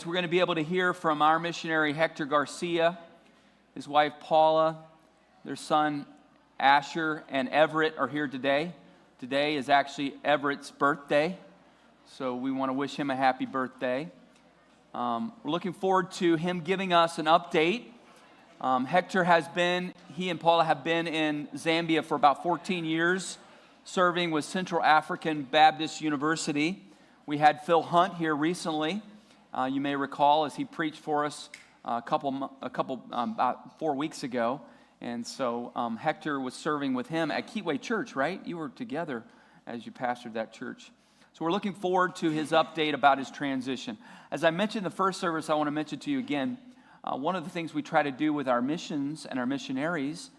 We're going to be able to hear from our missionary Hector Garcia, his wife Paula, their son Asher and Everett are here today. Today is actually Everett's birthday, so we want to wish him a happy birthday. We're looking forward to him giving us an update. He and Paula have been in Zambia for about 14 years, serving with Central African Baptist University. We had Phil Hunt here recently. You may recall as he preached for us about 4 weeks ago. And so Hector was serving with him at Keatway Church, right? You were together as you pastored that church. So we're looking forward to his update about his transition. As I mentioned in the first service, I want to mention to you again, one of the things we try to do with our missions and our missionaries,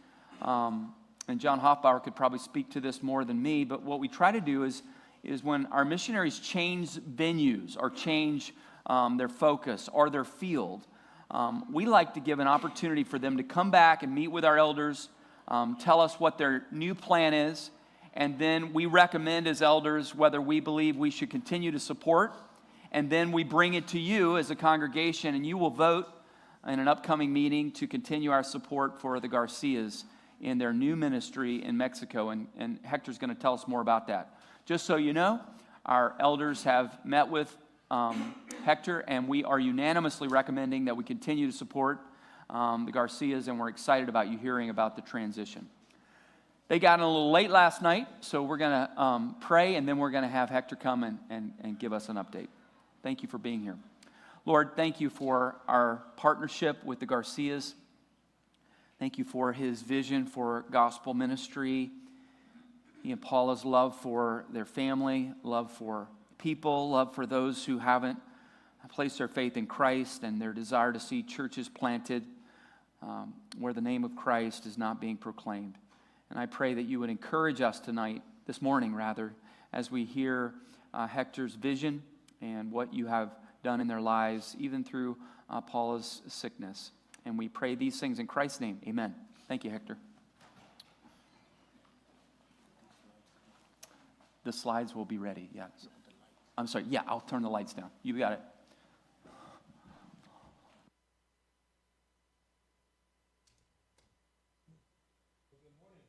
and John Hoffbauer could probably speak to this more than me, but what we try to do is when our missionaries change venues or change their focus or their field, we like to give an opportunity for them to come back and meet with our elders, tell us what their new plan is, and then we recommend as elders whether we believe we should continue to support, and then we bring it to you as a congregation, and you will vote in an upcoming meeting to continue our support for the Garcias in their new ministry in Mexico, and Hector's going to tell us more about that. Just so you know, our elders have met with Hector, and we are unanimously recommending that we continue to support the Garcias, and we're excited about you hearing about the transition. They got in a little late last night, so we're going to pray, and then we're going to have Hector come and give us an update. Thank you for being here. Lord, thank you for our partnership with the Garcias. Thank you for his vision for gospel ministry, and Paula's love for their family, love for people, love for those who haven't placed their faith in Christ, and their desire to see churches planted where the name of Christ is not being proclaimed. And I pray that you would encourage us this morning, as we hear Hector's vision and what you have done in their lives, even through Paula's sickness. And we pray these things in Christ's name. Amen. Thank you, Hector. The slides will be ready. Yeah. I'm sorry. Yeah, I'll turn the lights down. You got it. Good morning.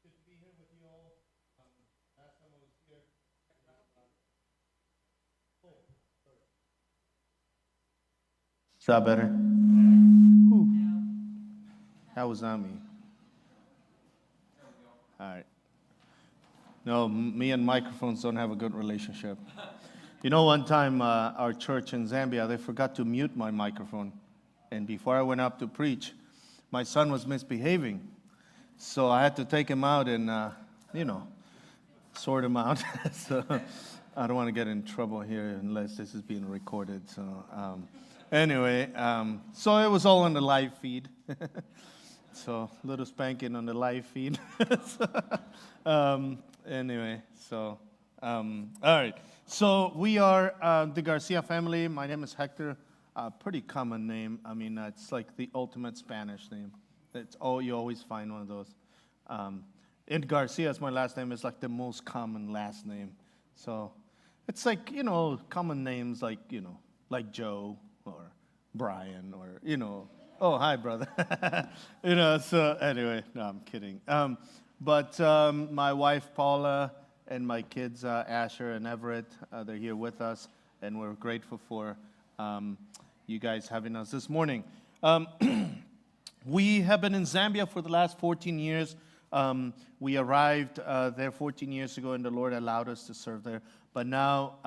Good to be here with you all. Last time I was here. Is that better? Whew. That was on me. All right. No, me and microphones don't have a good relationship. You know, one time our church in Zambia, they forgot to mute my microphone. And before I went up to preach, my son was misbehaving. So I had to take him out and, sort him out. So I don't want to get in trouble here unless this is being recorded. So anyway, so it was all on the live feed. So little spanking on the live feed. Anyway, so, all right. So we are the Garcia family. My name is Hector. Pretty common name. I mean, it's like the ultimate Spanish name. You always find one of those. And Garcia is my last name. It's like the most common last name. So it's like, common names like, like Joe or Brian or, oh, hi, brother. So anyway, no, I'm kidding. But my wife, Paula, and my kids, Asher and Everett, they're here with us, and we're grateful for you guys having us this morning. We have been in Zambia for the last 14 years. We arrived there 14 years ago, and the Lord allowed us to serve there. But now,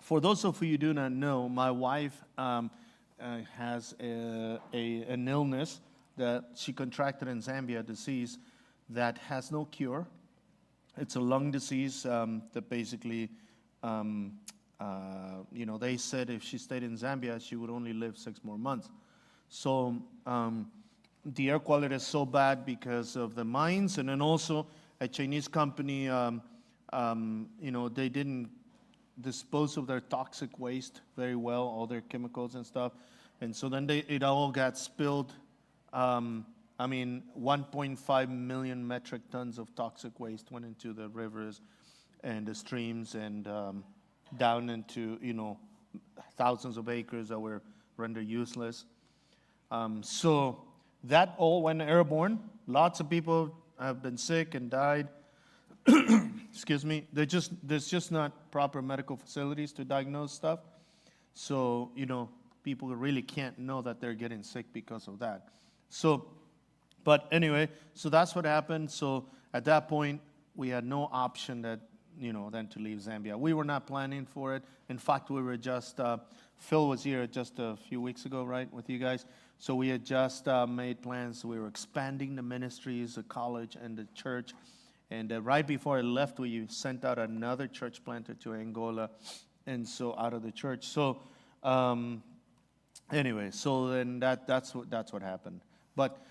for those of you who do not know, my wife has an illness that she contracted in Zambia, a disease that has no cure. It's a lung disease that basically, they said if she stayed in Zambia, she would only live 6 more months. So the air quality is so bad because of the mines, and then also a Chinese company, they didn't dispose of their toxic waste very well, all their chemicals and stuff. And so then it all got spilled. 1.5 million metric tons of toxic waste went into the rivers and the streams and down into, thousands of acres that were rendered useless. So that all went airborne. Lots of people have been sick and died. Excuse me. There's just not proper medical facilities to diagnose stuff. So, people really can't know that they're getting sick because of that. So, but anyway, so that's what happened. So at that point, we had no option than to leave Zambia. We were not planning for it. In fact, we were just, Phil was here just a few weeks ago, right, with you guys. So we had just made plans. We were expanding the ministries, the college, and the church. And right before I left, we sent out another church planter to Angola, and so out of the church. So anyway, so then that's what happened. But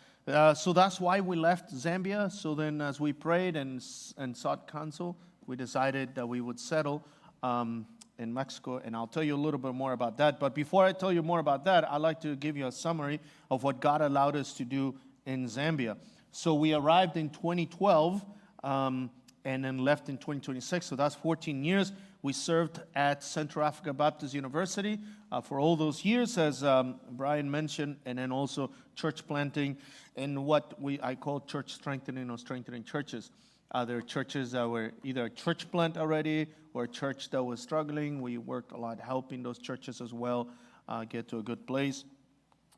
so that's why we left Zambia. So then, as we prayed and sought counsel, we decided that we would settle in Mexico, and I'll tell you a little bit more about that. But before I tell you more about that, I'd like to give you a summary of what God allowed us to do in Zambia. So we arrived in 2012. And then left in 2026, so that's 14 years. We served at Central Africa Baptist University for all those years, as Brian mentioned, and then also church planting and what I call church strengthening or strengthening churches. There are churches that were either a church plant already or a church that was struggling. We worked a lot helping those churches as well get to a good place.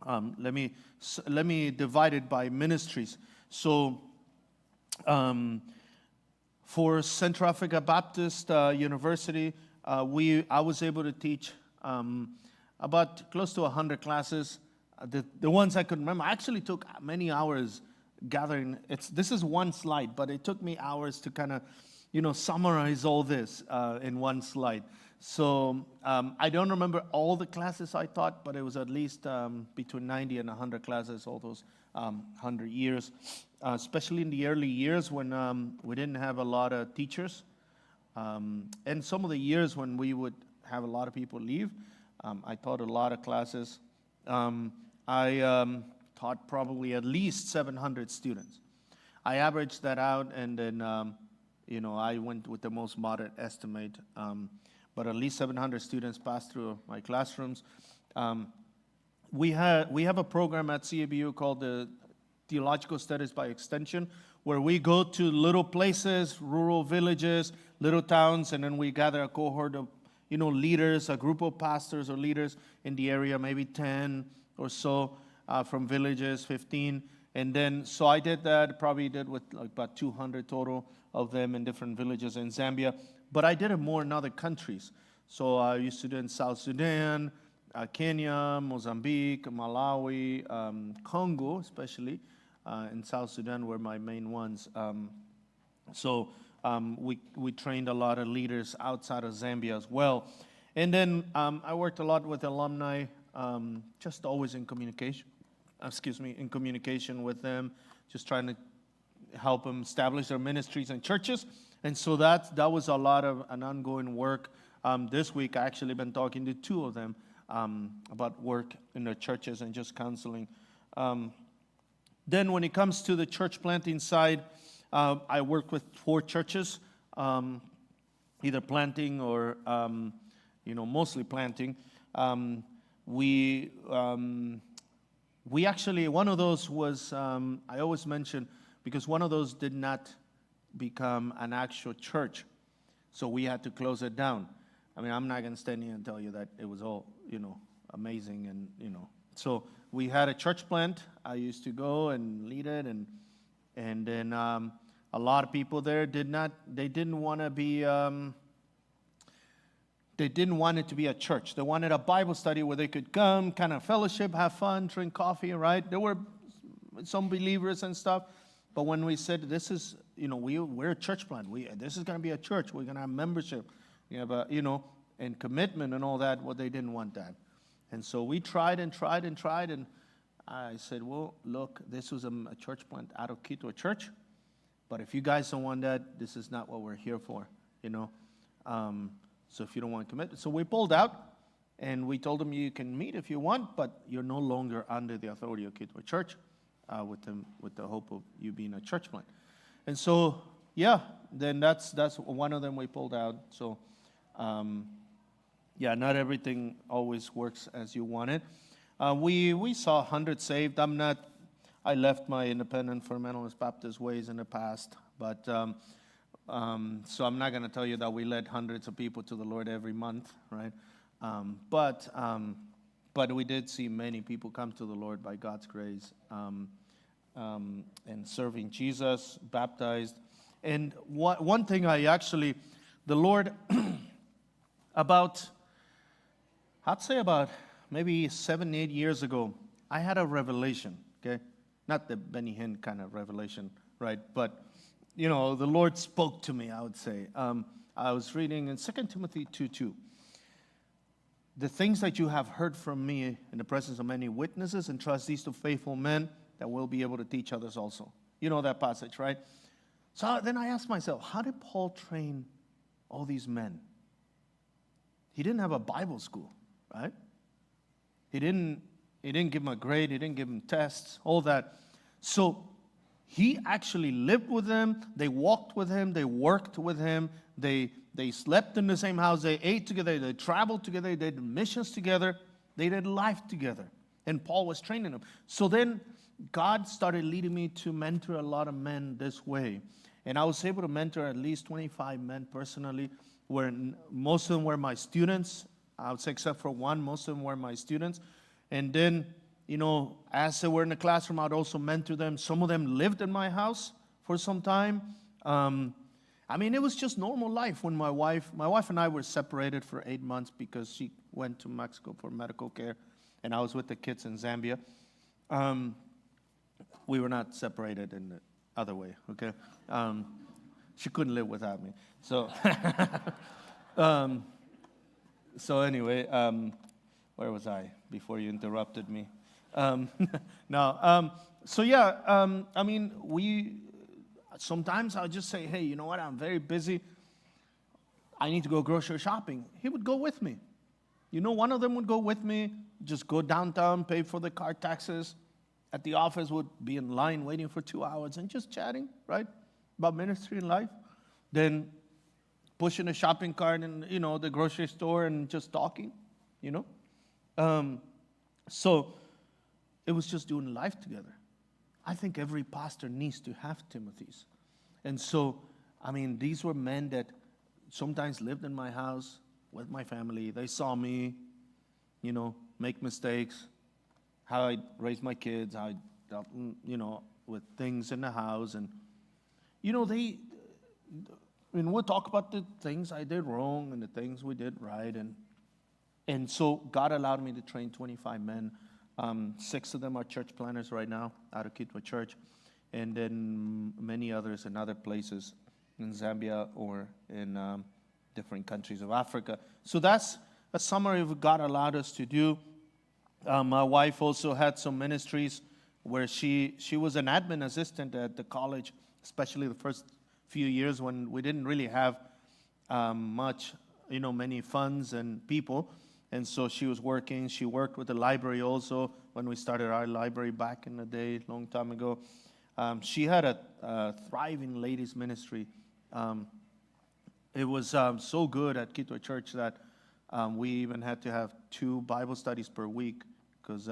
Let me divide it by ministries. So, for Central Africa Baptist University, I was able to teach about close to 100 classes. The ones I could remember, I actually took many hours gathering. This is one slide, but it took me hours to kind of, summarize all this in one slide. So I don't remember all the classes I taught, but it was at least between 90 and 100 classes all those 100 years. Especially in the early years when we didn't have a lot of teachers. And some of the years when we would have a lot of people leave, I taught a lot of classes. I taught probably at least 700 students. I averaged that out, and then, I went with the most moderate estimate. But at least 700 students passed through my classrooms. We have a program at CABU called the Theological Studies by Extension, where we go to little places, rural villages, little towns, and then we gather a cohort of, leaders, a group of pastors or leaders in the area, maybe 10 or so from villages, 15. And then, so I did that, probably did with like about 200 total of them in different villages in Zambia. But I did it more in other countries. So I used to do it in South Sudan, Kenya, Mozambique, Malawi, Congo especially. In South Sudan were my main ones. So we trained a lot of leaders outside of Zambia as well. And then I worked a lot with alumni, just always in communication. In communication with them, just trying to help them establish their ministries and churches. And so that was a lot of an ongoing work. This week I actually been talking to two of them about work in their churches and just counseling. Then when it comes to the church planting side, I work with 4 churches, either planting or, mostly planting. We actually, one of those was, I always mention, because one of those did not become an actual church, so we had to close it down. I mean, I'm not going to stand here and tell you that it was all, amazing and, So we had a church plant. I used to go and lead it, and then a lot of people there didn't want it to be a church. They wanted a Bible study where they could come, kind of fellowship, have fun, drink coffee, right? There were some believers and stuff, but when we said this is, we're a church plant. This is going to be a church. We're going to have membership. We have and commitment and all that. Well, they didn't want that. And so we tried, and I said, well, look, this was a church plant out of Quito Church, but if you guys don't want that, this is not what we're here for, So if you don't want to commit. So we pulled out, and we told them you can meet if you want, but you're no longer under the authority of Quito Church with the hope of you being a church plant. And so, yeah, then that's one of them we pulled out. So yeah, not everything always works as you want it. We saw 100 saved. I left my independent fundamentalist Baptist ways in the past, but so I'm not going to tell you that we led hundreds of people to the Lord every month, right? But we did see many people come to the Lord by God's grace, and serving Jesus, baptized. And one thing the Lord, I'd say about maybe 7, 8 years ago, I had a revelation, okay? Not the Benny Hinn kind of revelation, right? But, the Lord spoke to me, I would say. I was reading in 2 Timothy 2:2. The things that you have heard from me in the presence of many witnesses, entrust these to faithful men that will be able to teach others also. You know that passage, right? So then I asked myself, how did Paul train all these men? He didn't have a Bible school, right? He didn't give them a grade. He didn't give them tests, all that. So he actually lived with them. They walked with him. They worked with him. They slept in the same house. They ate together. They traveled together. They did missions together. They did life together. And Paul was training them. So then God started leading me to mentor a lot of men this way. And I was able to mentor at least 25 men personally, where most of them were my students. I would say except for one, most of them were my students. And then, as they were in the classroom, I'd also mentor them. Some of them lived in my house for some time. It was just normal life when my wife and I were separated for 8 months because she went to Mexico for medical care, and I was with the kids in Zambia. We were not separated in the other way, okay? She couldn't live without me. So, so anyway, where was I before you interrupted me? Sometimes I'll just say, hey, you know what, I'm very busy. I need to go grocery shopping. He would go with me. One of them would go with me, just go downtown, pay for the car taxes. At the office, would be in line waiting for 2 hours and just chatting, right, about ministry and life. Then pushing a shopping cart in, the grocery store and just talking, So it was just doing life together. I think every pastor needs to have Timothy's. And so, these were men that sometimes lived in my house with my family. They saw me, make mistakes, how I raised my kids, how I dealt, with things in the house. And, we'll talk about the things I did wrong and the things we did right. And so God allowed me to train 25 men. 6 of them are church planners right now out of Kitwe Church, and then many others in other places in Zambia or in different countries of Africa. So that's a summary of what God allowed us to do. My wife also had some ministries where she was an admin assistant at the college, especially the first few years when we didn't really have many funds and people. And so she was working. She worked with the library also when we started our library back in the day, long time ago. She had a thriving ladies ministry. It was so good at Kitwe Church that we even had to have 2 Bible studies per week because,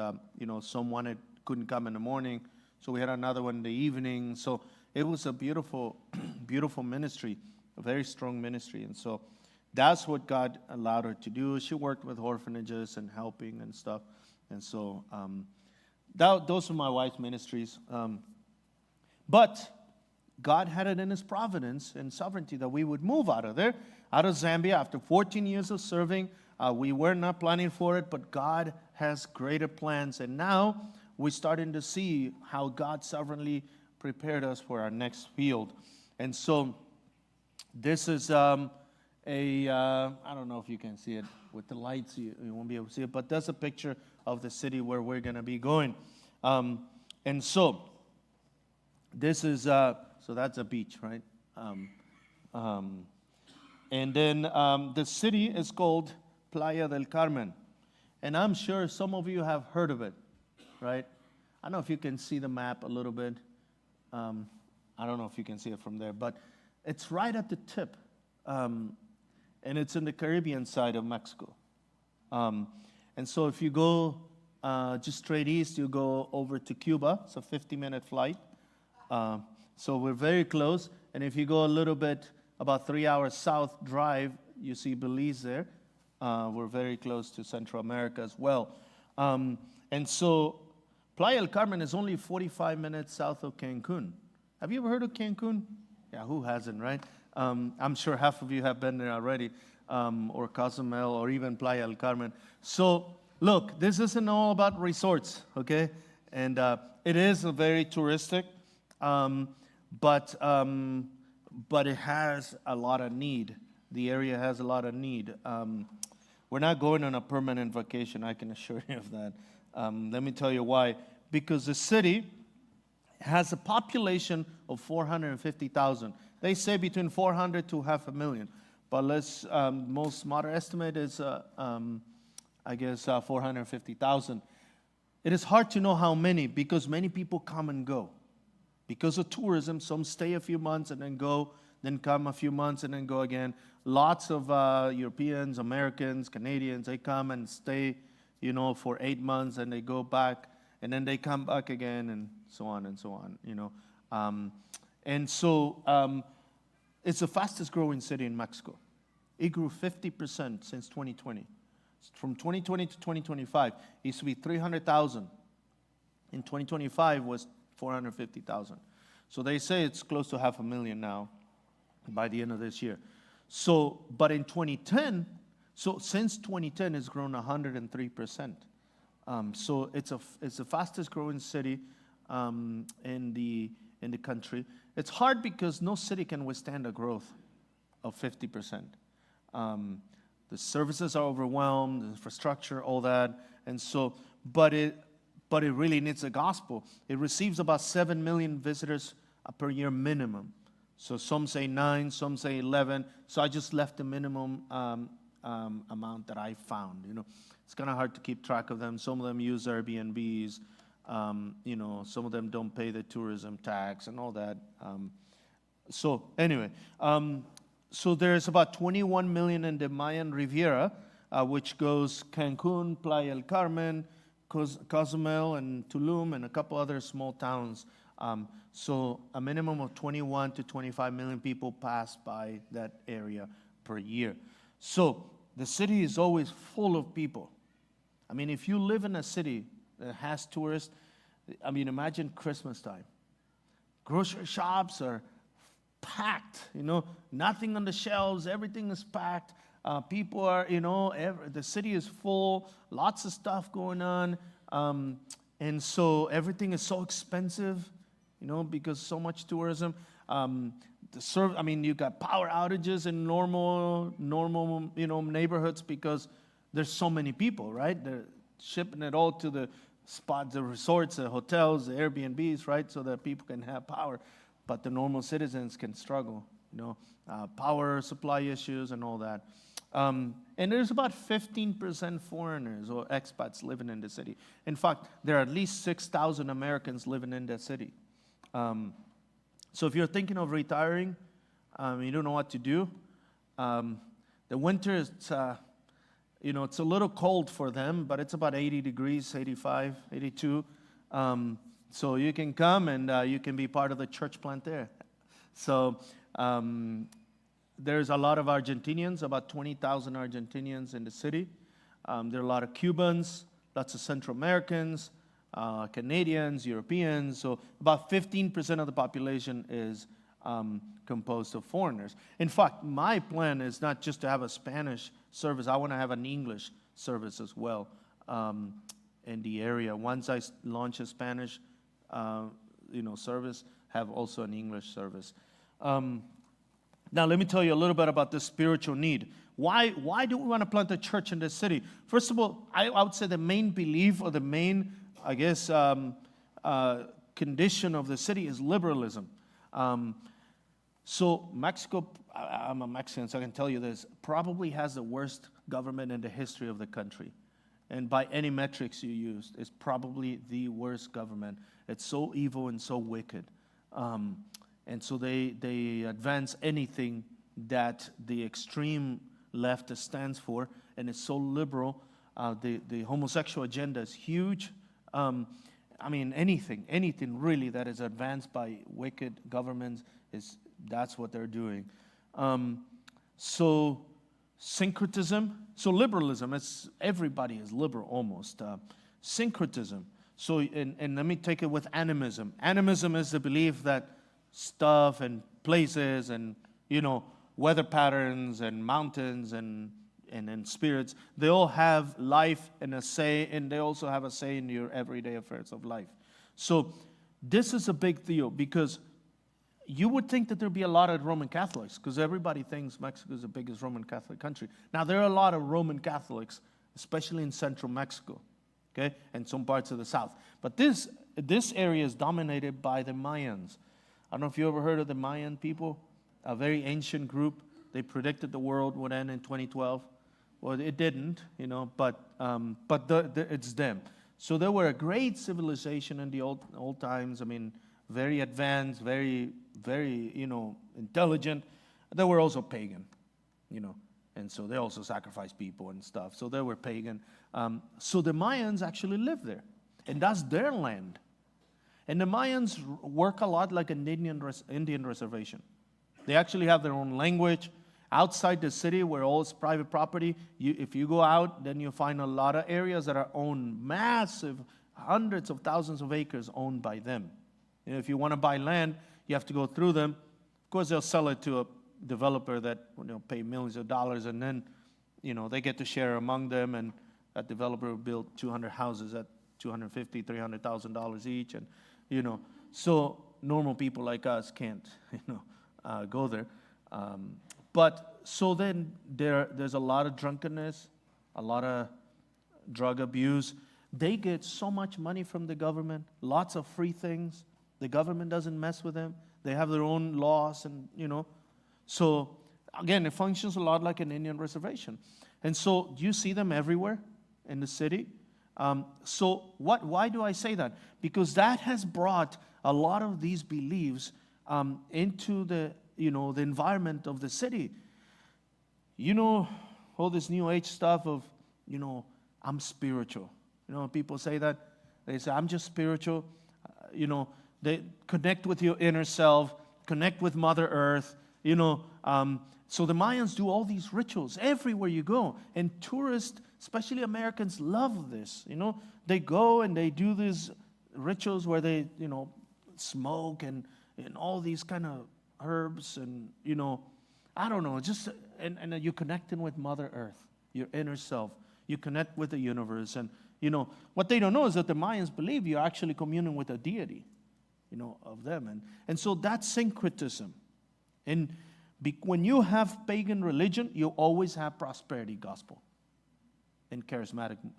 some couldn't come in the morning. So we had another one in the evening. So it was a beautiful, beautiful ministry, a very strong ministry. And so that's what God allowed her to do. She worked with orphanages and helping and stuff. And so those are my wife's ministries. But God had it in His providence and sovereignty that we would move out of there, out of Zambia, after 14 years of serving. We were not planning for it, but God has greater plans. And now we're starting to see how God sovereignly prepared us for our next field. And so this is I don't know if you can see it with the lights, you won't be able to see it, but that's a picture of the city where we're going to be going. And so this is, so that's a beach, right? And then the city is called Playa del Carmen. And I'm sure some of you have heard of it, right? I don't know if you can see the map a little bit. I don't know if you can see it from there, but it's right at the tip. And it's in the Caribbean side of Mexico. And so if you go just straight east, you go over to Cuba. It's a 50-minute flight. So we're very close. And if you go a little bit, about 3 hours south drive, you see Belize there. We're very close to Central America as well. And so Playa del Carmen is only 45 minutes south of Cancun. Have you ever heard of Cancun? Yeah, who hasn't, right? I'm sure half of you have been there already, or Cozumel, or even Playa del Carmen. So, look, this isn't all about resorts, okay? And it is a very touristic, but it has a lot of need. The area has a lot of need. We're not going on a permanent vacation, I can assure you of that. Let me tell you why. Because the city has a population of 450,000. They say between 400 to 500,000. But most modern estimate is, I guess, 450,000. It is hard to know how many because many people come and go. Because of tourism, some stay a few months and then go, then come a few months and then go again. Lots of Europeans, Americans, Canadians, they come and stay, for 8 months and they go back and then they come back again and so on and so on, And so it's the fastest growing city in Mexico. It grew 50% since 2020. From 2020 to 2025, it used to be 300,000. In 2025 was 450,000. So they say it's close to 500,000 now by the end of this year. So, but in 2010, since 2010, it's grown 103%. So it's the fastest growing city in the country. It's hard because no city can withstand a growth of 50%. The services are overwhelmed, the infrastructure, all that, and so, but it really needs the gospel. It receives about 7 million visitors per year minimum. So some say 9, some say 11. So I just left the minimum amount that I found. It's kind of hard to keep track of them. Some of them use Airbnbs. Some of them don't pay the tourism tax and all that. So anyway, so there's about 21 million in the Mayan Riviera, which goes Cancun, Playa del Carmen, Cozumel, and Tulum, and a couple other small towns. So a minimum of 21 to 25 million people pass by that area per year. So the city is always full of people. I mean, if you live in a city that has tourists, imagine Christmas time. Grocery shops are packed, nothing on the shelves, everything is packed. People are, the city is full, lots of stuff going on. And so everything is so expensive, because so much tourism. You got power outages in normal, neighborhoods because there's so many people, right? They're shipping it all to the spots, the resorts, the hotels, the Airbnbs, right? So that people can have power. But the normal citizens can struggle, power supply issues and all that. And there's about 15% foreigners or expats living in the city. In fact, there are at least 6,000 Americans living in that city. So if you're thinking of retiring, you don't know what to do. The winter is, it's a little cold for them, but it's about 80 degrees, 85, 82. So you can come and you can be part of the church plant there. So there's a lot of Argentinians, about 20,000 Argentinians in the city. There are a lot of Cubans, lots of Central Americans, Canadians, Europeans. So about 15% of the population is composed of foreigners. In fact, my plan is not just to have a Spanish service. I want to have an English service as well in the area. Once I launch a Spanish service, have also an English service. Now, let me tell you a little bit about this spiritual need. Why do we want to plant a church in this city? First of all, I would say the main belief or the main, condition of the city is liberalism. So Mexico, I'm a Mexican, so I can tell you this, probably has the worst government in the history of the country. And by any metrics you use, it's probably the worst government. It's so evil and so wicked. And so they advance anything that the extreme left stands for, and it's so liberal. The homosexual agenda is huge. I mean, anything really that is advanced by wicked governments, that's what they're doing. So syncretism, so liberalism, everybody is liberal almost. Syncretism, so, and let me take it with animism. Animism is the belief that stuff and places and, weather patterns and mountains and spirits, they all have life and a say, and they also have a say in your everyday affairs of life. So this is a big deal, because you would think that there'd be a lot of Roman Catholics, because everybody thinks Mexico is the biggest Roman Catholic country. Now, there are a lot of Roman Catholics, especially in central Mexico, okay, and some parts of the south. But this area is dominated by the Mayans. I don't know if you ever heard of the Mayan people, a very ancient group. They predicted the world would end in 2012. Well, it didn't, but it's them. So they were a great civilization in the old times. I mean, very advanced, very, very, intelligent. They were also pagan, and so they also sacrificed people and stuff. So they were pagan. So the Mayans actually lived there, and that's their land. And the Mayans work a lot like an Indian reservation. They actually have their own language. Outside the city, where all is private property, if you go out, then you'll find a lot of areas that are owned, massive, hundreds of thousands of acres owned by them. And if you want to buy land, you have to go through them. Of course, they'll sell it to a developer that will pay millions of dollars, and then, they get to share among them, and that developer will build 200 houses at $250,000, $300,000 each, and, so normal people like us can't, go there. But so then there's a lot of drunkenness, a lot of drug abuse. They get so much money from the government, lots of free things. The government doesn't mess with them. They have their own laws, and So again, it functions a lot like an Indian reservation. And so you see them everywhere in the city. Why do I say that? Because that has brought a lot of these beliefs into the environment of the city. All this New Age stuff of, I'm spiritual. People say that. They say, I'm just spiritual. They connect with your inner self, connect with Mother Earth. So the Mayans do all these rituals everywhere you go. And tourists, especially Americans, love this. They go and they do these rituals where they, smoke and all these kind of herbs and, I don't know, just, and you connecting with Mother Earth, your inner self. You connect with the universe. And, what they don't know is that the Mayans believe you're actually communing with a deity, of them. And so that's syncretism. And when you have pagan religion, you always have prosperity gospel and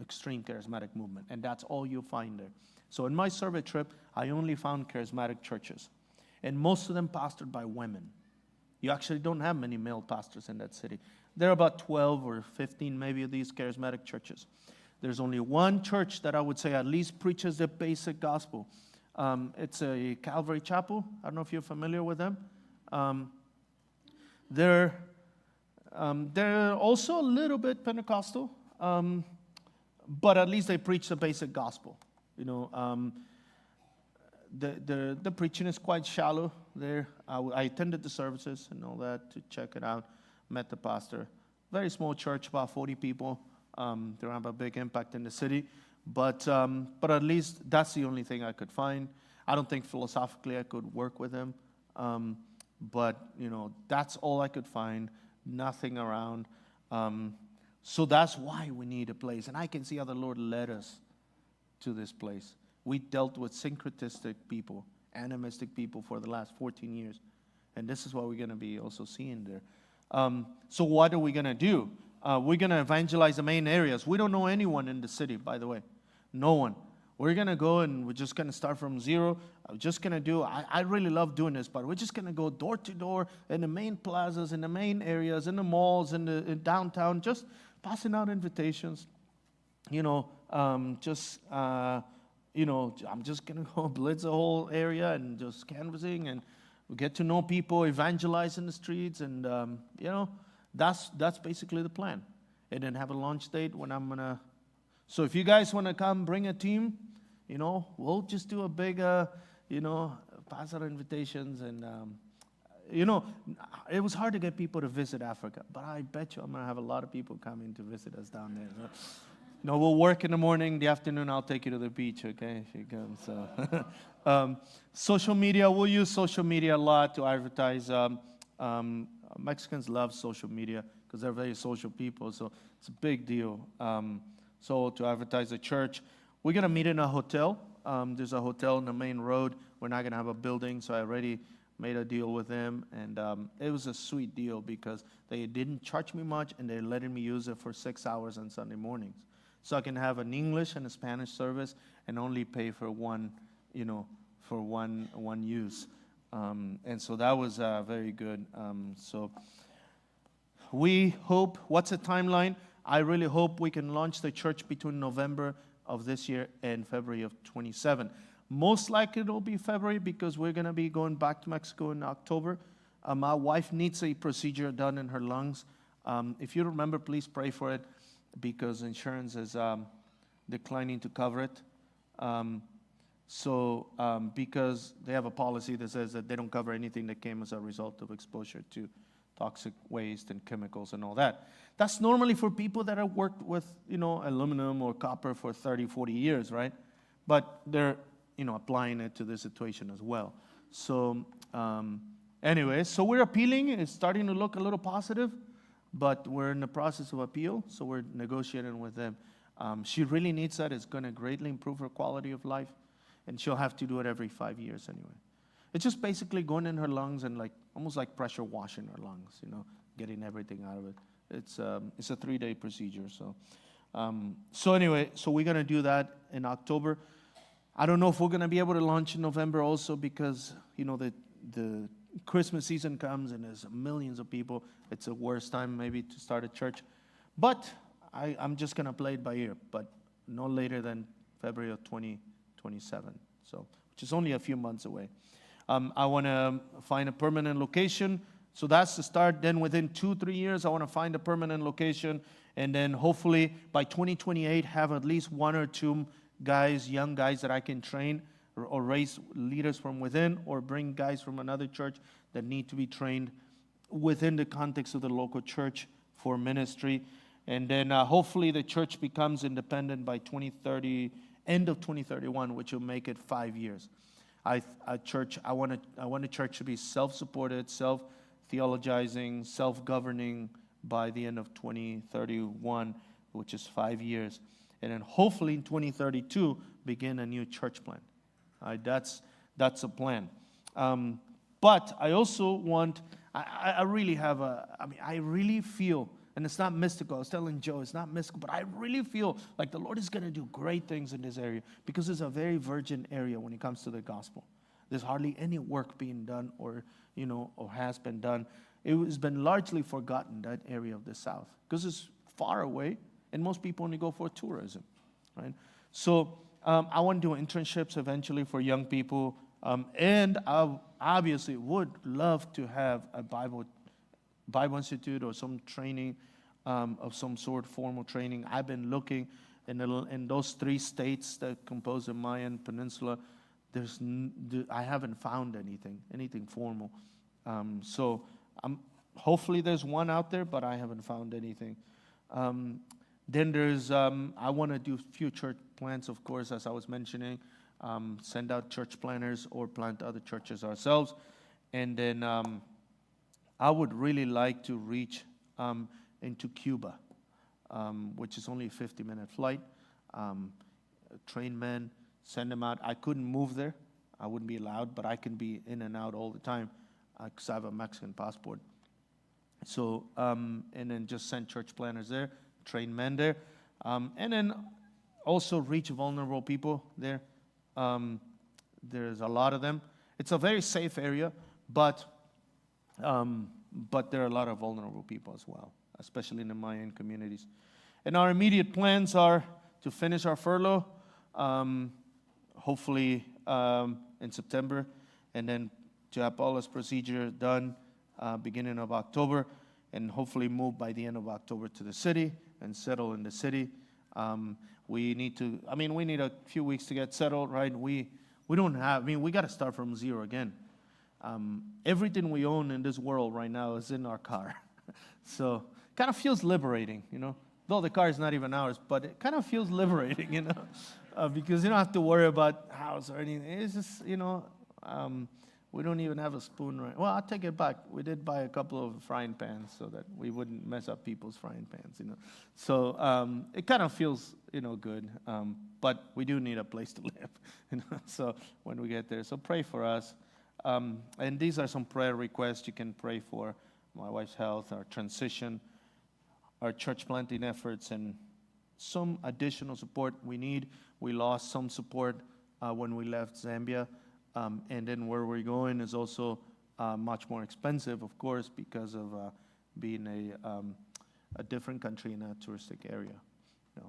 extreme charismatic movement. And that's all you'll find there. So in my survey trip, I only found charismatic churches. And most of them pastored by women. You actually don't have many male pastors in that city. There are about 12 or 15 maybe of these charismatic churches. There's only one church that I would say at least preaches the basic gospel. It's a Calvary Chapel. I don't know if you're familiar with them. They're also a little bit Pentecostal, but at least they preach the basic gospel. The preaching is quite shallow there. I attended the services and all that to check it out. Met the pastor. Very small church, about 40 people. They don't have a big impact in the city, but at least that's the only thing I could find. I don't think philosophically I could work with him, but that's all I could find. Nothing around. So that's why we need a place, and I can see how the Lord led us to this place. We dealt with syncretistic people, animistic people for the last 14 years. And this is what we're going to be also seeing there. So what are we going to do? We're going to evangelize the main areas. We don't know anyone in the city, by the way. No one. We're going to go and we're just going to start from zero. I'm just going to do, I really love doing this, but we're just going to go door to door in the main plazas, in the main areas, in the malls, in downtown, just passing out invitations. I'm just going to go blitz the whole area and just canvassing and get to know people, evangelize in the streets, and, that's basically the plan. And then have a launch date when I'm going to So if you guys want to come, bring a team, we'll just do a big, pass out invitations. And, it was hard to get people to visit Africa, but I bet you I'm going to have a lot of people coming to visit us down there. So, we'll work in the morning, the afternoon, I'll take you to the beach, okay, if you come. So, social media, we'll use social media a lot to advertise. Mexicans love social media because they're very social people, so it's a big deal. So to advertise the church, we're going to meet in a hotel. There's a hotel on the main road. We're not going to have a building, so I already made a deal with them. And it was a sweet deal because they didn't charge me much, and they're letting me use it for 6 hours on Sunday mornings. So I can have an English and a Spanish service and only pay for one use. And so that was very good. So we hope, what's the timeline? I really hope we can launch the church between November of this year and February of 27. Most likely it'll be February because we're going to be going back to Mexico in October. My wife needs a procedure done in her lungs. If you remember, please pray for it because insurance is declining to cover it. Because they have a policy that says that they don't cover anything that came as a result of exposure to toxic waste and chemicals and all that. That's normally for people that have worked with, aluminum or copper for 30, 40 years, right? But they're, applying it to this situation as well. So anyway, so we're appealing. It's starting to look a little positive, but we're in the process of appeal, so we're negotiating with them. She really needs that. It's going to greatly improve her quality of life, and she'll have to do it every 5 years anyway. It's just basically going in her lungs and almost like pressure washing her lungs, getting everything out of it. It's a 3-day procedure. So anyway, so we're gonna do that in October. I don't know if we're gonna be able to launch in November also because the Christmas season comes and there's millions of people. It's the worst time maybe to start a church, but I'm just gonna play it by ear. But no later than February of 2027. So which is only a few months away. I want to find a permanent location. So that's the start. Then within 2-3 years, I want to find a permanent location. And then hopefully by 2028, have at least 1 or 2 guys, young guys that I can train or raise leaders from within or bring guys from another church that need to be trained within the context of the local church for ministry. And then hopefully the church becomes independent by 2030, end of 2031, which will make it 5 years. I want a church to be self-supported, self-theologizing, self-governing by the end of 2031, which is 5 years. And then hopefully in 2032, begin a new church plan. That's a plan. But I also want, I really feel, and it's not mystical. I was telling Joe, it's not mystical, but I really feel like the Lord is going to do great things in this area because it's a very virgin area when it comes to the gospel. There's hardly any work being done or has been done. It has been largely forgotten, that area of the South, because it's far away and most people only go for tourism, right? So I want to do internships eventually for young people. And I obviously would love to have a Bible Institute or some training of some sort, formal training. I've been looking in those 3 states that compose the Mayan Peninsula. I haven't found anything formal. So hopefully there's one out there, but I haven't found anything. Then there's, I want to do few church plants, of course, as I was mentioning. Send out church planners or plant other churches ourselves. And then I would really like to reach into Cuba, which is only a 50-minute flight. Train men, send them out. I couldn't move there. I wouldn't be allowed, but I can be in and out all the time because I have a Mexican passport. So, and then just send church planners there, train men there, and then also reach vulnerable people there. There's a lot of them. It's a very safe area, but there are a lot of vulnerable people as well, especially in the Mayan communities. And our immediate plans are to finish our furlough, hopefully in September, and then to have all this procedure done beginning of October, and hopefully move by the end of October to the city and settle in the city. We need to, we need a few weeks to get settled, right? We don't have, we got to start from zero again. Everything we own in this world right now is in our car. So kind of feels liberating, Though the car is not even ours, but it kind of feels liberating, because you don't have to worry about house or anything. It's just, we don't even have a spoon right. Well, I'll take it back. We did buy a couple of frying pans so that we wouldn't mess up people's frying pans, So it kind of feels, good. But we do need a place to live, So when we get there, so pray for us. And these are some prayer requests you can pray for: my wife's health, our transition, our church planting efforts, and some additional support we need. We lost some support when we left Zambia. And then where we're going is also much more expensive, of course, because of being a different country in a touristic area.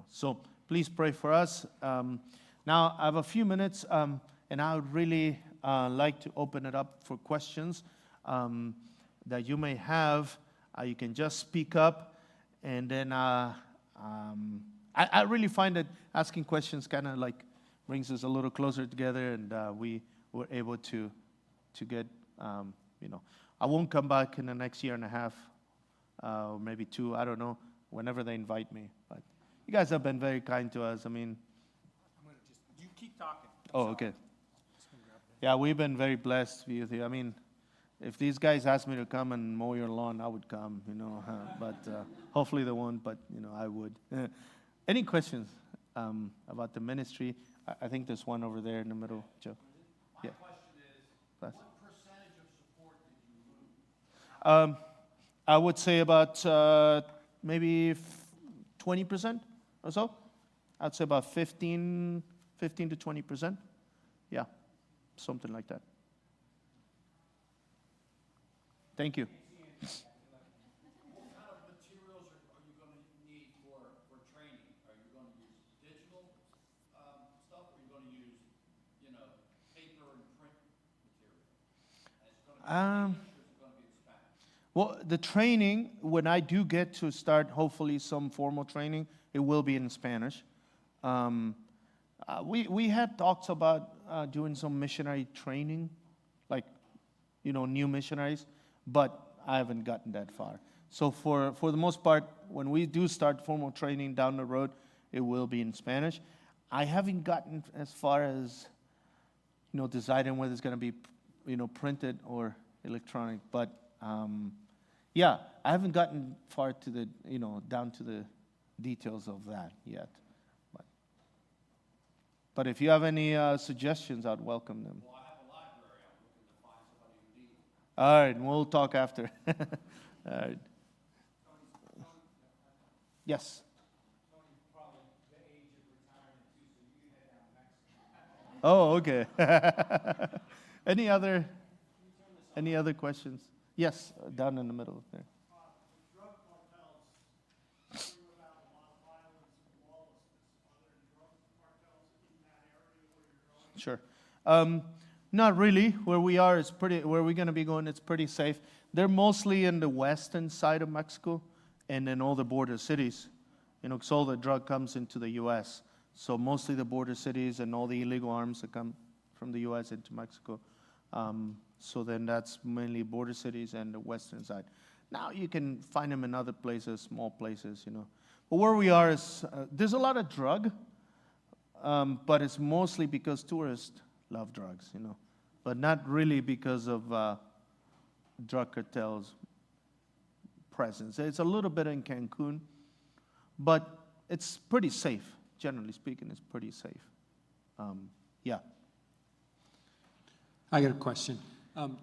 So please pray for us. Now I have a few minutes, and I would really like to open it up for questions that you may have. You can just speak up, and then I really find that asking questions kind of like brings us a little closer together, and we were able to get, I won't come back in the next year and a half, or maybe 2, I don't know, whenever they invite me. But you guys have been very kind to us. I'm going to you keep talking. Oh, okay. Yeah, we've been very blessed with you. If these guys asked me to come and mow your lawn, I would come, but hopefully they won't, but, I would. Any questions about the ministry? I think there's one over there in the middle, Joe. My question is, what percentage of support did you lose? I would say about maybe 20% or so. I'd say about 15 to 20%. Yeah, something like that. Thank you. What kind of materials are you going to need for training? Are you going to use digital stuff, or are you going to use, paper and print material? And it's going to be English, or is it going to be in Spanish? Well, the training, when I do get to start, hopefully some formal training, it will be in Spanish. We had talks about doing some missionary training, like, new missionaries, but I haven't gotten that far. So for the most part, when we do start formal training down the road, it will be in Spanish. I haven't gotten as far as, deciding whether it's going to be, printed or electronic. But, yeah, I haven't gotten far to the, down to the details of that yet. But if you have any suggestions, I'd welcome them. Well, I have a library. I'm looking to find somebody who needs it. All right, we'll talk after. All right. Yes. Tony's probably the age of retirement, too, so you can head down next. Oh, okay. Any other questions? Yes, down in the middle there. The drug cartels bring about a lot of violence and lawlessness. Are there drug cartels in that area where you're going? Sure. Not really. Where we are is where we're going to be going, it's pretty safe. They're mostly in the western side of Mexico and in all the border cities. Because all the drug comes into the U.S. So mostly the border cities and all the illegal arms that come from the U.S. into Mexico. So then that's mainly border cities and the western side. Now you can find them in other places, small places, But where we are is, there's a lot of drug, but it's mostly because tourists love drugs, But not really because of drug cartels' presence. It's a little bit in Cancun, but it's pretty safe. Generally speaking, it's pretty safe. Yeah. I got a question.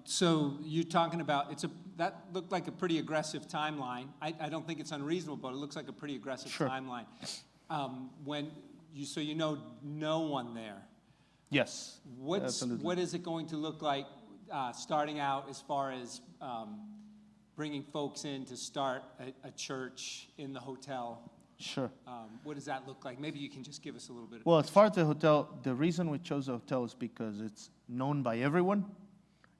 So you're talking about, that looked like a pretty aggressive timeline. I don't think it's unreasonable, but it looks like a pretty aggressive Sure. timeline. So no one there. Yes. Absolutely. What is it going to look like starting out as far as bringing folks in to start a church in the hotel? Sure. What does that look like? Maybe you can just give us a little bit. Well, as far as the hotel, the reason we chose the hotel is because it's known by everyone.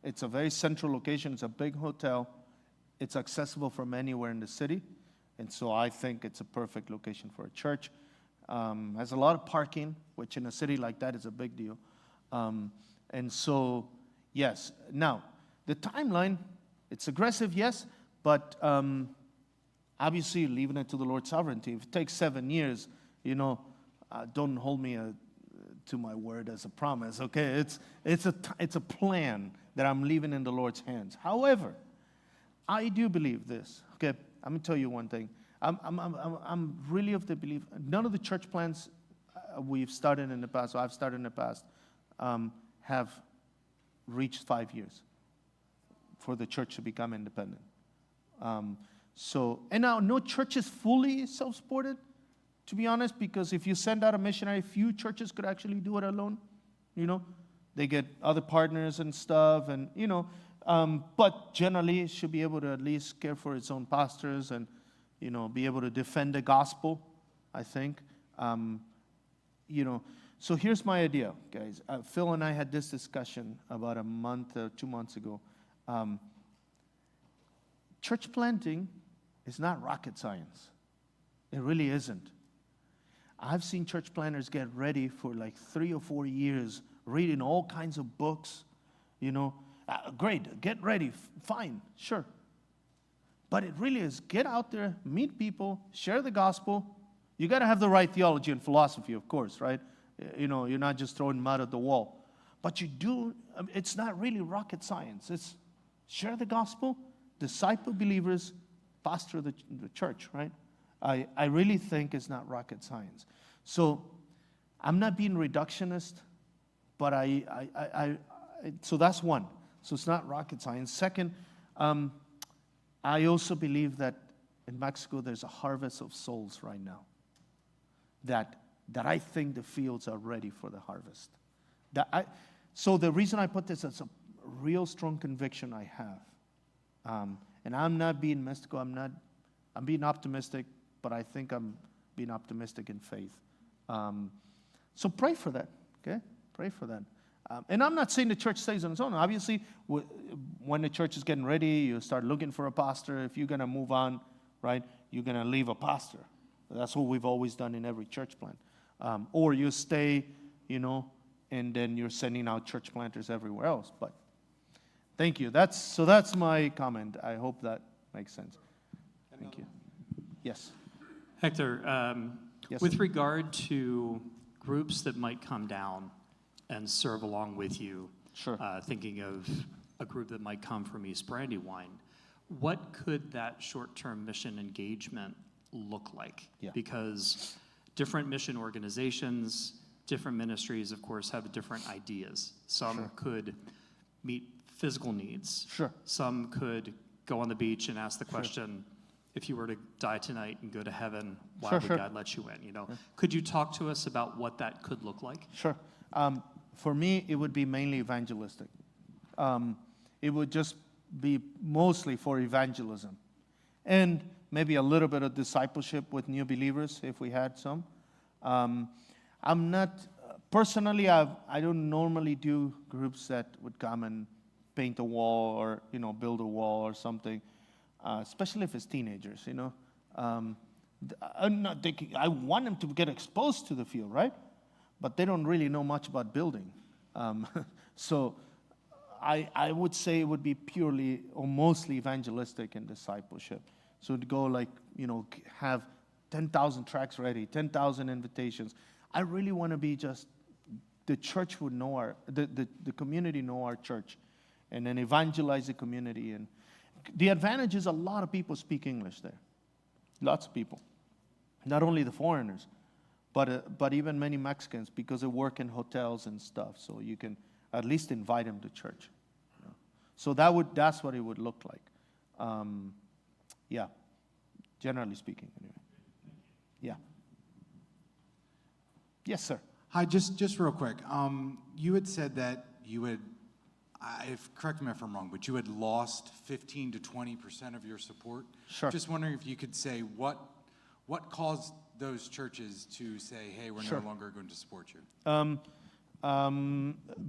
It's a very central location. It's a big hotel. It's accessible from anywhere in the city. And so I think it's a perfect location for a church. has a lot of parking, which in a city like that is a big deal. And so, yes. Now, the timeline, it's aggressive, yes, but obviously leaving it to the Lord's sovereignty. If it takes 7 years, don't hold me to my word as a promise, okay? It's a plan that I'm leaving in the Lord's hands. However, I do believe this, okay? I'm going to tell you one thing. I'm really of the belief, none of the church plans we've started in the past, or I've started in the past, have reached 5 years for the church to become independent. And now no church is fully self-supported, to be honest, because if you send out a missionary, few churches could actually do it alone. They get other partners and stuff, and but generally it should be able to at least care for its own pastors and be able to defend the gospel, I think. So here's my idea, guys. Phil and I had this discussion about a month or 2 months ago. Church planting is not rocket science. It really isn't. I've seen church planters get ready for like 3 or 4 years, reading all kinds of books. Great, get ready, fine, sure. But it really is get out there, meet people, share the gospel. You got to have the right theology and philosophy, of course, right? You're not just throwing mud at the wall. But it's not really rocket science. It's share the gospel, disciple believers, pastor the church, right? I really think it's not rocket science. So I'm not being reductionist, but so that's one. So it's not rocket science. Second, I also believe that in Mexico there's a harvest of souls right now. That I think the fields are ready for the harvest. So the reason I put this as a real strong conviction I have, and I'm not being mystical. I'm being optimistic, but I think I'm being optimistic in faith. So pray for that. Okay, pray for that. And I'm not saying the church stays on its own. Obviously, when the church is getting ready, you start looking for a pastor. If you're going to move on, right, you're going to leave a pastor. That's what we've always done in every church plant. Or you stay, and then you're sending out church planters everywhere else. But thank you. That's my comment. I hope that makes sense. Thank you. Yes. Hector, Yes, with sir. regard to groups that might come down and serve along with you, Sure. Thinking of a group that might come from East Brandywine, what could that short-term mission engagement look like? Yeah. Because different mission organizations, different ministries, of course, have different ideas. Some could meet physical needs. Sure. Some could go on the beach and ask the question, if you were to die tonight and go to heaven, why would God let you in? Could you talk to us about what that could look like? Sure. For me, it would be mainly evangelistic. It would just be mostly for evangelism. And maybe a little bit of discipleship with new believers, if we had some. I'm not, personally, I don't normally do groups that would come and paint a wall or, build a wall or something, especially if it's teenagers, I'm not thinking, I want them to get exposed to the field, right? But they don't really know much about building. So I would say it would be purely or mostly evangelistic and discipleship. So to go have 10,000 tracts ready, 10,000 invitations. I really want to be just, the church would know the community know our church, and then evangelize the community. And the advantage is a lot of people speak English there. Lots of people. Not only the foreigners, but even many Mexicans, because they work in hotels and stuff. So you can at least invite them to church. So that's what it would look like. Yeah, generally speaking, anyway. Yeah. Yes, sir. Hi, just real quick. You had said that you had, correct me if I'm wrong, but you had lost 15 to 20% of your support. Sure. Just wondering if you could say what caused those churches to say, hey, we're no longer going to support you?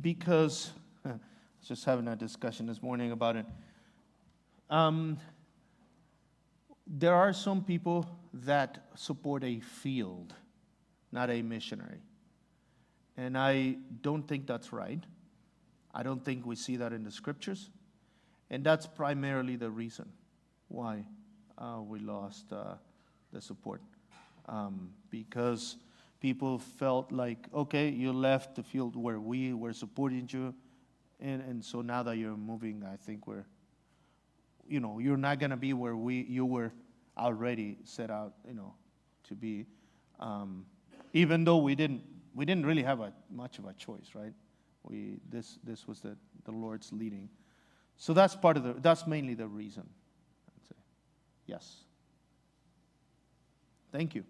Because I was just having a discussion this morning about it. There are some people that support a field not a missionary. And I don't think that's right. I don't think we see that in the scriptures. And that's primarily the reason why we lost the support. Because people felt like, okay, you left the field where we were supporting you, and so now that you're moving, I think you're not going to be where you were already set out, to be. Even though we didn't really have much of a choice, right? This was the Lord's leading. So that's mainly the reason. I'd say. Yes. Thank you.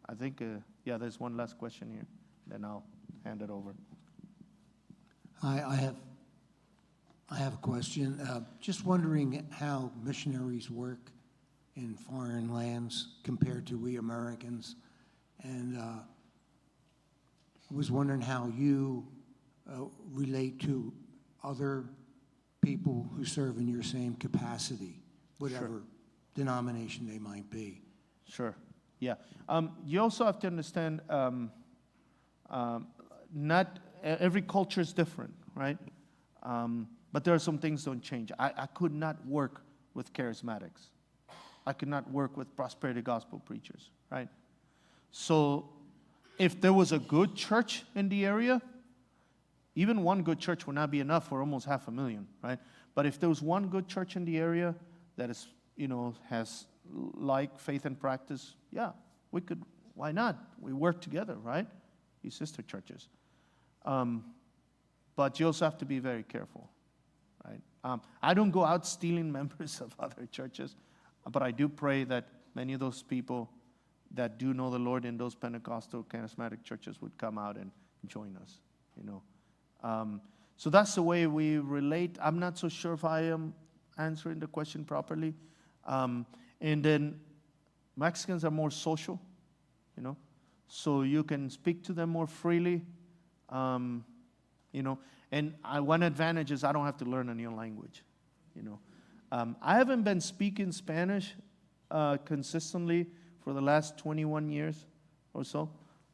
I think, there's one last question here. Then I'll hand it over. Hi, I have a question. Just wondering how missionaries work in foreign lands compared to we Americans. And I was wondering how you relate to other people who serve in your same capacity, whatever denomination they might be. Sure. Yeah. You also have to understand, not every culture is different, right? But there are some things don't change. I could not work with charismatics. I could not work with prosperity gospel preachers, right? So if there was a good church in the area, even one good church would not be enough for almost 500,000, right? But if there was one good church in the area that is, has like faith and practice, yeah, we could, why not? We work together, right? These sister churches. But you also have to be very careful, right? I don't go out stealing members of other churches, but I do pray that many of those people that do know the Lord in those Pentecostal charismatic churches would come out and join us, So that's the way we relate. I'm not so sure if I am answering the question properly. And then Mexicans are more social, so you can speak to them more freely, And one advantage is I don't have to learn a new language, I haven't been speaking Spanish consistently for the last 21 years or so,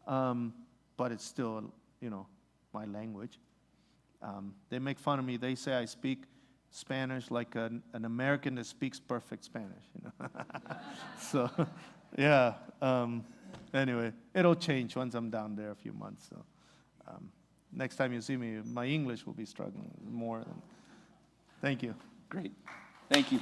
but it's still, my language. They make fun of me. They say I speak Spanish like an American that speaks perfect Spanish, So, yeah. Anyway, it'll change once I'm down there a few months. So, next time you see me, my English will be struggling more. Thank you. Great. Thank you.